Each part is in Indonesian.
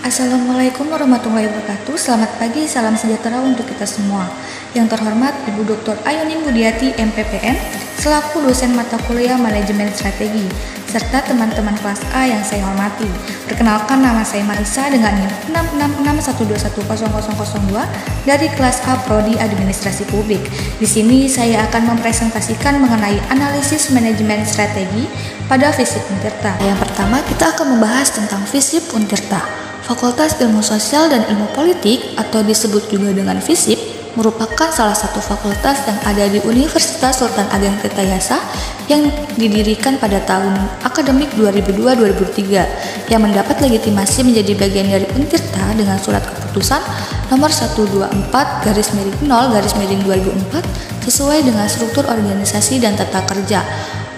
Assalamualaikum warahmatullahi wabarakatuh. Selamat pagi, salam sejahtera untuk kita semua. Yang terhormat Ibu Dr. Ayuning Budiati, MPPN, selaku dosen mata kuliah Manajemen Strategi, serta teman-teman kelas A yang saya hormati. Perkenalkan, nama saya Marisa dengan NIM 666121002 dari kelas A Prodi Administrasi Publik. Di sini saya akan mempresentasikan mengenai analisis manajemen strategi pada FISIP Untirta. Yang pertama, kita akan membahas tentang FISIP Untirta. Fakultas Ilmu Sosial dan Ilmu Politik atau disebut juga dengan FISIP merupakan salah satu fakultas yang ada di Universitas Sultan Ageng Tirtayasa yang didirikan pada tahun akademik 2002-2003 yang mendapat legitimasi menjadi bagian dari Untirta dengan surat keputusan nomor 124/0/2004 sesuai dengan struktur organisasi dan tata kerja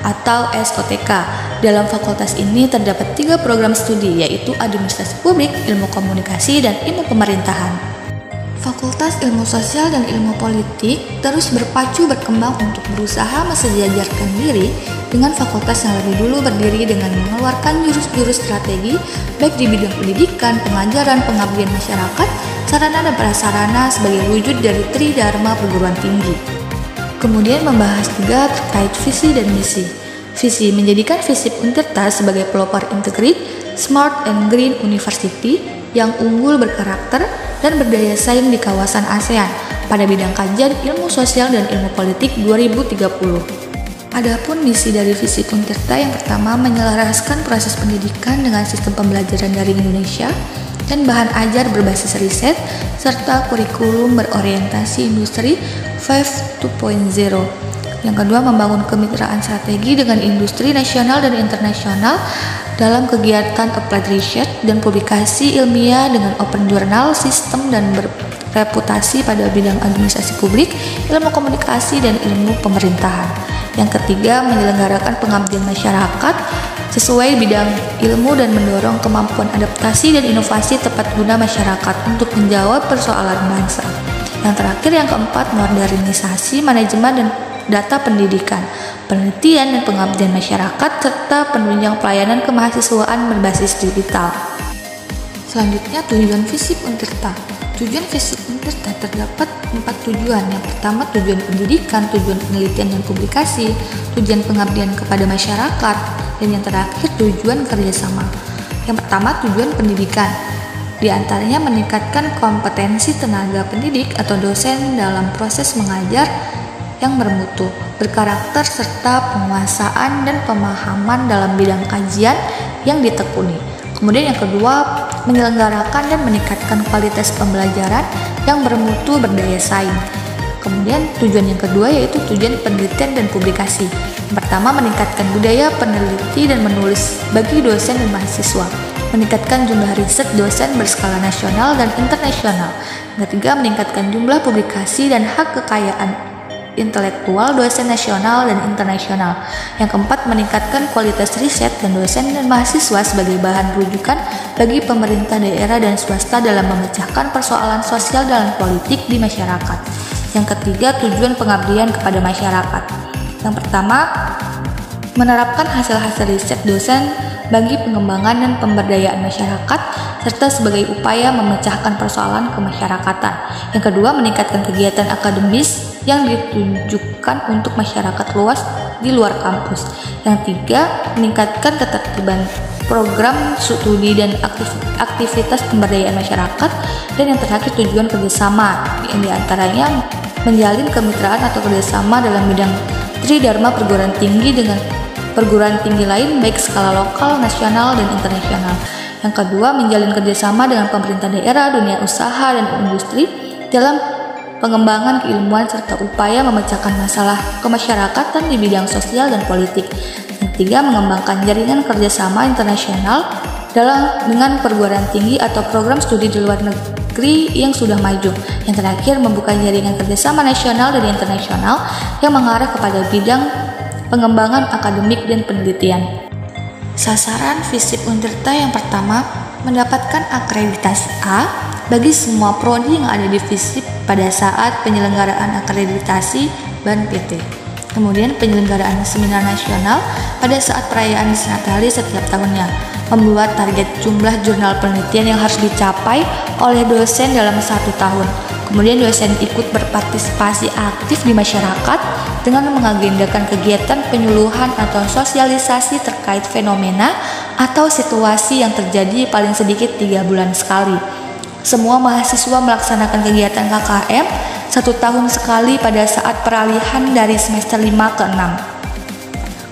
atau SOTK. Dalam fakultas ini terdapat 3 program studi, yaitu Administrasi Publik, Ilmu Komunikasi, dan Ilmu Pemerintahan. Fakultas Ilmu Sosial dan Ilmu Politik terus berpacu berkembang untuk berusaha mensejajarkan diri dengan fakultas yang lebih dulu berdiri dengan mengeluarkan jurus-jurus strategi baik di bidang pendidikan, pengajaran, pengabdian masyarakat, sarana dan prasarana sebagai wujud dari Tridharma perguruan tinggi. Kemudian membahas juga terkait visi dan misi. Visi menjadikan FISIP Untirta sebagai pelopor integrated, smart and green university yang unggul berkarakter dan berdaya saing di kawasan ASEAN pada bidang kajian ilmu sosial dan ilmu politik 2030. Adapun misi dari FISIP Untirta yang pertama menyelaraskan proses pendidikan dengan sistem pembelajaran dari Indonesia dan bahan ajar berbasis riset serta kurikulum berorientasi industri 5.2.0. Yang kedua, membangun kemitraan strategi dengan industri nasional dan internasional dalam kegiatan applied research dan publikasi ilmiah dengan open journal system dan berreputasi pada bidang administrasi publik, ilmu komunikasi, dan ilmu pemerintahan. Yang ketiga, menyelenggarakan pengabdian masyarakat sesuai bidang ilmu dan mendorong kemampuan adaptasi dan inovasi tepat guna masyarakat untuk menjawab persoalan bangsa. Yang terakhir, yang keempat, modernisasi manajemen dan data pendidikan, penelitian dan pengabdian masyarakat, serta penunjang pelayanan kemahasiswaan berbasis digital. Selanjutnya, tujuan FISIP Untirta. Tujuan FISIP Untirta terdapat 4 tujuan. Yang pertama, tujuan pendidikan, tujuan penelitian dan publikasi, tujuan pengabdian kepada masyarakat, dan yang terakhir, tujuan kerjasama. Yang pertama, tujuan pendidikan. Di antaranya meningkatkan kompetensi tenaga pendidik atau dosen dalam proses mengajar yang bermutu, berkarakter, serta penguasaan dan pemahaman dalam bidang kajian yang ditekuni. Kemudian yang kedua, menyelenggarakan dan meningkatkan kualitas pembelajaran yang bermutu, berdaya saing. Kemudian tujuan yang kedua yaitu tujuan penelitian dan publikasi. Yang pertama, meningkatkan budaya peneliti dan menulis bagi dosen dan mahasiswa, meningkatkan jumlah riset dosen berskala nasional dan internasional. Yang ketiga, meningkatkan jumlah publikasi dan hak kekayaan intelektual dosen nasional dan internasional. Yang keempat, meningkatkan kualitas riset dan dosen dan mahasiswa sebagai bahan rujukan bagi pemerintah daerah dan swasta dalam memecahkan persoalan sosial dan politik di masyarakat. Yang ketiga, tujuan pengabdian kepada masyarakat. Yang pertama, menerapkan hasil-hasil riset dosen bagi pengembangan dan pemberdayaan masyarakat serta sebagai upaya memecahkan persoalan kemasyarakatan. Yang kedua, meningkatkan kegiatan akademis yang ditujukan untuk masyarakat luas di luar kampus. Yang tiga, meningkatkan ketertiban program studi dan aktivitas pemberdayaan masyarakat. Dan yang terakhir, tujuan kerjasama, yang diantaranya menjalin kemitraan atau kerjasama dalam bidang Tridharma perguruan tinggi dengan perguruan tinggi lain baik skala lokal, nasional, dan internasional. Yang kedua, menjalin kerjasama dengan pemerintah daerah, dunia usaha, dan industri dalam pengembangan keilmuan serta upaya memecahkan masalah kemasyarakatan di bidang sosial dan politik. Yang ketiga, mengembangkan jaringan kerjasama internasional dengan perguruan tinggi atau program studi di luar negeri yang sudah maju. Yang terakhir, membuka jaringan kerjasama nasional dan internasional yang mengarah kepada bidang pengembangan akademik dan penelitian. Sasaran FISIP Untirta yang pertama, mendapatkan akreditasi A bagi semua prodi yang ada di FISIP pada saat penyelenggaraan akreditasi BAN PT. Kemudian penyelenggaraan seminar nasional pada saat perayaan Disnatalis setiap tahunnya. membuat target jumlah jurnal penelitian yang harus dicapai oleh dosen dalam 1 tahun. Kemudian dosen ikut berpartisipasi aktif di masyarakat dengan mengagendakan kegiatan penyuluhan atau sosialisasi terkait fenomena atau situasi yang terjadi paling sedikit 3 bulan sekali. Semua mahasiswa melaksanakan kegiatan KKM 1 tahun sekali pada saat peralihan dari semester 5 ke 6.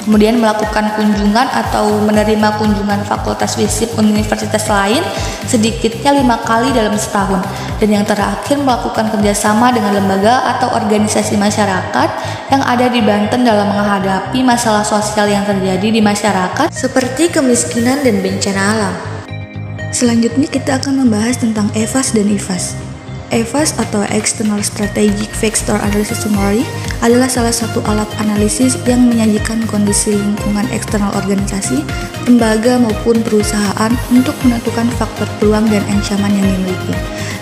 Kemudian melakukan kunjungan atau menerima kunjungan fakultas FISIP universitas lain sedikitnya 5 kali dalam setahun. Dan yang terakhir melakukan kerjasama dengan lembaga atau organisasi masyarakat yang ada di Banten dalam menghadapi masalah sosial yang terjadi di masyarakat seperti kemiskinan dan bencana alam. Selanjutnya kita akan membahas tentang EVAS dan IVAS. EVAS atau External Strategic Factor Analysis Summary adalah salah satu alat analisis yang menyajikan kondisi lingkungan eksternal organisasi, lembaga maupun perusahaan untuk menentukan faktor peluang dan ancaman yang dimiliki.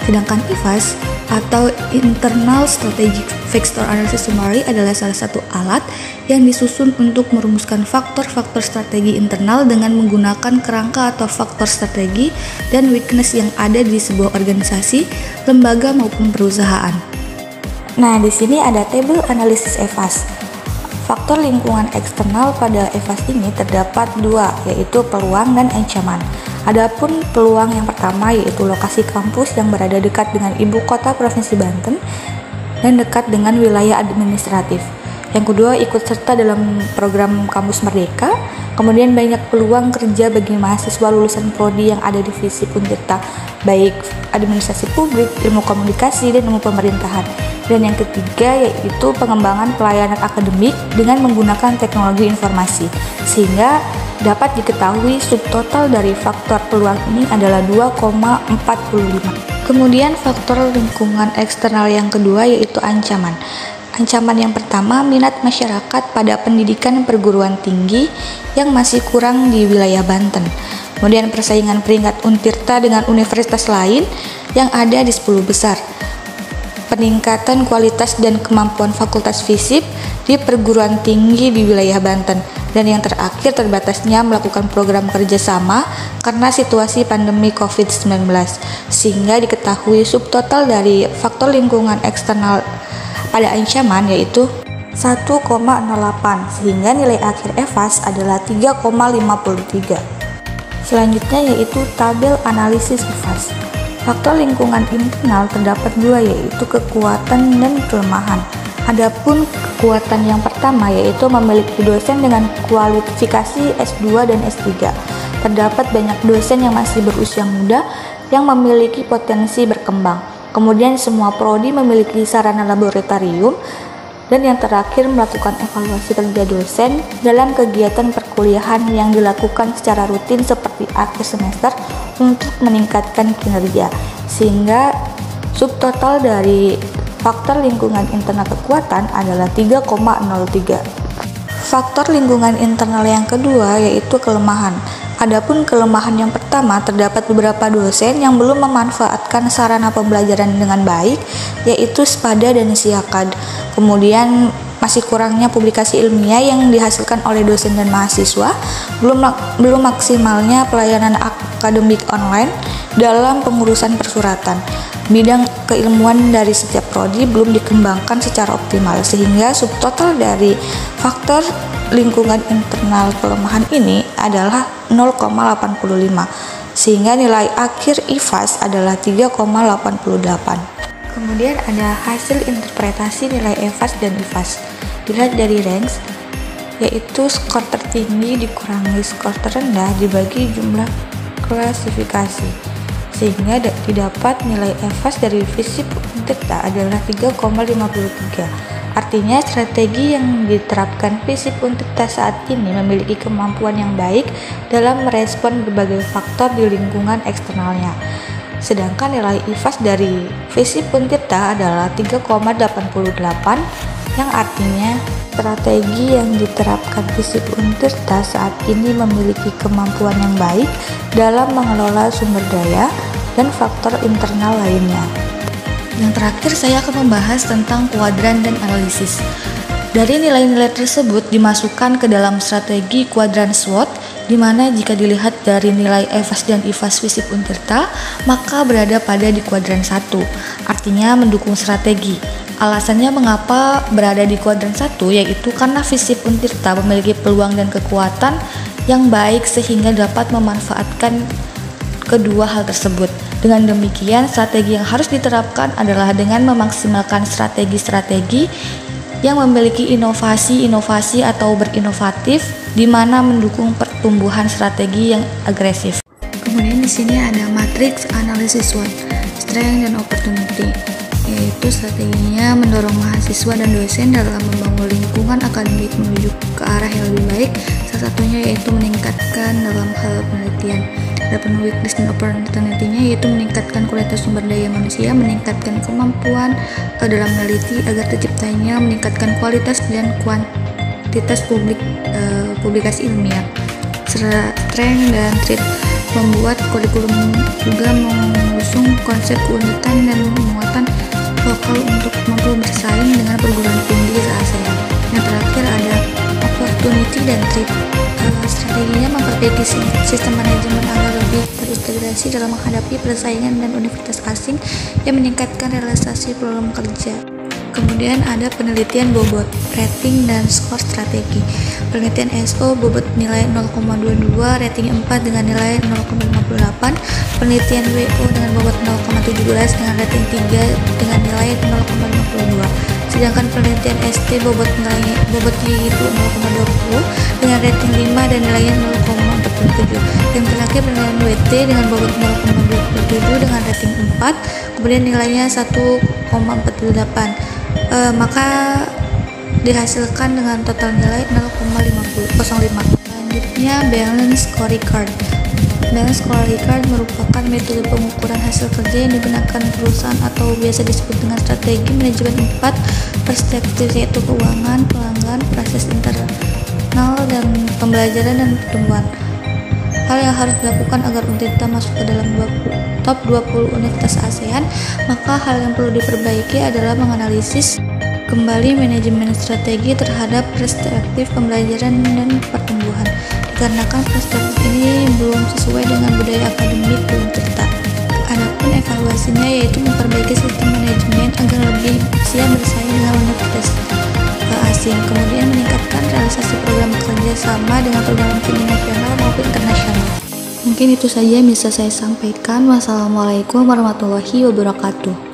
Sedangkan IVAS atau Internal Strategic Factor Analysis Summary adalah salah satu alat yang disusun untuk merumuskan faktor-faktor strategi internal dengan menggunakan kerangka atau faktor strategi dan weakness yang ada di sebuah organisasi, lembaga maupun perusahaan. Nah, di sini ada tabel analisis EVAS. Faktor lingkungan eksternal pada EVAS ini terdapat 2, yaitu peluang dan ancaman. Adapun peluang yang pertama yaitu lokasi kampus yang berada dekat dengan ibu kota Provinsi Banten dan dekat dengan wilayah administratif. Yang kedua, ikut serta dalam program Kampus Merdeka. Kemudian banyak peluang kerja bagi mahasiswa lulusan prodi yang ada di FISIP Untirta, baik administrasi publik, ilmu komunikasi, dan ilmu pemerintahan. Dan yang ketiga yaitu pengembangan pelayanan akademik dengan menggunakan teknologi informasi, sehingga dapat diketahui subtotal dari faktor peluang ini adalah 2,45. Kemudian faktor lingkungan eksternal yang kedua yaitu ancaman. Ancaman yang pertama, minat masyarakat pada pendidikan perguruan tinggi yang masih kurang di wilayah Banten. Kemudian persaingan peringkat Untirta dengan universitas lain yang ada di 10 besar. Peningkatan kualitas dan kemampuan fakultas FISIP di perguruan tinggi di wilayah Banten. Dan yang terakhir, terbatasnya melakukan program kerjasama karena situasi pandemi COVID-19, sehingga diketahui subtotal dari faktor lingkungan eksternal pada ancaman yaitu 1,08, sehingga nilai akhir EVAS adalah 3,53. Selanjutnya yaitu tabel analisis IVAS. Faktor lingkungan internal terdapat 2, yaitu kekuatan dan kelemahan. Adapun kekuatan yang pertama yaitu memiliki dosen dengan kualifikasi S2 dan S3. Terdapat banyak dosen yang masih berusia muda yang memiliki potensi berkembang. Kemudian semua prodi memiliki sarana laboratorium. Dan yang terakhir, melakukan evaluasi kerja dosen dalam kegiatan perkuliahan yang dilakukan secara rutin seperti akhir semester untuk meningkatkan kinerja, sehingga subtotal dari faktor lingkungan internal kekuatan adalah 3,03. Faktor lingkungan internal yang kedua yaitu kelemahan. Adapun kelemahan yang pertama, terdapat beberapa dosen yang belum memanfaatkan sarana pembelajaran dengan baik, yaitu SPADA dan SIAKAD. Kemudian masih kurangnya publikasi ilmiah yang dihasilkan oleh dosen dan mahasiswa, belum maksimalnya pelayanan akademik online dalam pengurusan persuratan. Bidang keilmuan dari setiap prodi belum dikembangkan secara optimal, sehingga subtotal dari faktor lingkungan internal kelemahan ini adalah 0,85, sehingga nilai akhir IVAS adalah 3,88. Kemudian ada hasil interpretasi nilai EVAS dan IVAS. Dilihat dari range, yaitu skor tertinggi dikurangi skor terendah dibagi jumlah klasifikasi, sehingga didapat nilai EVAS dari FISIP Untirta adalah 3,53. Artinya strategi yang diterapkan FISIP Untirta saat ini memiliki kemampuan yang baik dalam merespon berbagai faktor di lingkungan eksternalnya. Sedangkan nilai IVAS dari FISIP Untirta adalah 3,88, yang artinya strategi yang diterapkan FISIP Untirta saat ini memiliki kemampuan yang baik dalam mengelola sumber daya dan faktor internal lainnya. Yang terakhir, saya akan membahas tentang kuadran dan analisis. Dari nilai-nilai tersebut dimasukkan ke dalam strategi kuadran SWOT, dimana jika dilihat dari nilai EVAS dan IVAS FISIP Untirta, maka berada pada di kuadran 1, artinya mendukung strategi. Alasannya mengapa berada di kuadran 1 yaitu karena FISIP Untirta memiliki peluang dan kekuatan yang baik sehingga dapat memanfaatkan kedua hal tersebut. Dengan demikian, strategi yang harus diterapkan adalah dengan memaksimalkan strategi-strategi yang memiliki inovasi-inovasi atau berinovatif di mana mendukung pertumbuhan strategi yang agresif. Kemudian di sini ada matriks analisis SWOT, strength dan opportunity, yaitu strateginya mendorong mahasiswa dan dosen dalam membangun lingkungan akademik menuju ke arah yang lebih baik. Salah satunya yaitu meningkatkan dalam hal penelitian. Adapun weakness dan opportunity-nya yaitu meningkatkan kualitas sumber daya manusia, meningkatkan kemampuan dalam meneliti agar terciptanya, meningkatkan kualitas dan kuantitas publikasi ilmiah. Strength dan trait membuat kurikulum juga mengusung konsep keunikan dan muatan lokal untuk mampu bersaing dengan perguruan tinggi se-ASEAN. Yang terakhir ada opportunity dan trait. Strateginya memperbaiki sistem manajemen agar lebih terintegrasi dalam menghadapi persaingan dan universitas asing yang meningkatkan realisasi program kerja. Kemudian ada penelitian bobot, rating dan skor strategi. Penelitian SO bobot nilai 0,22, rating 4 dengan nilai 0,58. Penelitian WO dengan bobot 0,17 dengan rating 3 dengan nilai 0,52. Sedangkan penelitian ST bobotnya itu 0,20 dengan rating 5 dan nilainya 0,47. Yang terakhir penelitian WT dengan bobot 0,27 dengan rating 4, kemudian nilainya 1,48. Maka dihasilkan dengan total nilai 0,05. Selanjutnya balance scorecard. Balance scorecard merupakan metode pengukuran hasil kerja yang digunakan perusahaan atau biasa disebut dengan strategi manajemen 4 perspektif, yaitu keuangan, pelanggan, proses internal, dan pembelajaran dan pertumbuhan. Hal yang harus dilakukan agar Untirta masuk ke dalam top 20 universitas ASEAN, maka hal yang perlu diperbaiki adalah menganalisis kembali manajemen strategi terhadap perspektif pembelajaran dan pertumbuhan, dikarenakan perspektif ini belum sesuai dengan budaya akademik Untirta. Adapun evaluasinya yaitu memperbaiki sistem manajemen agar lebih siap bersaing dengan universitas asing, kemudian meningkatkan realisasi program kerja sama dengan perguruan tinggi nasional maupun internasional. Mungkin itu saja yang bisa saya sampaikan. Wassalamualaikum warahmatullahi wabarakatuh.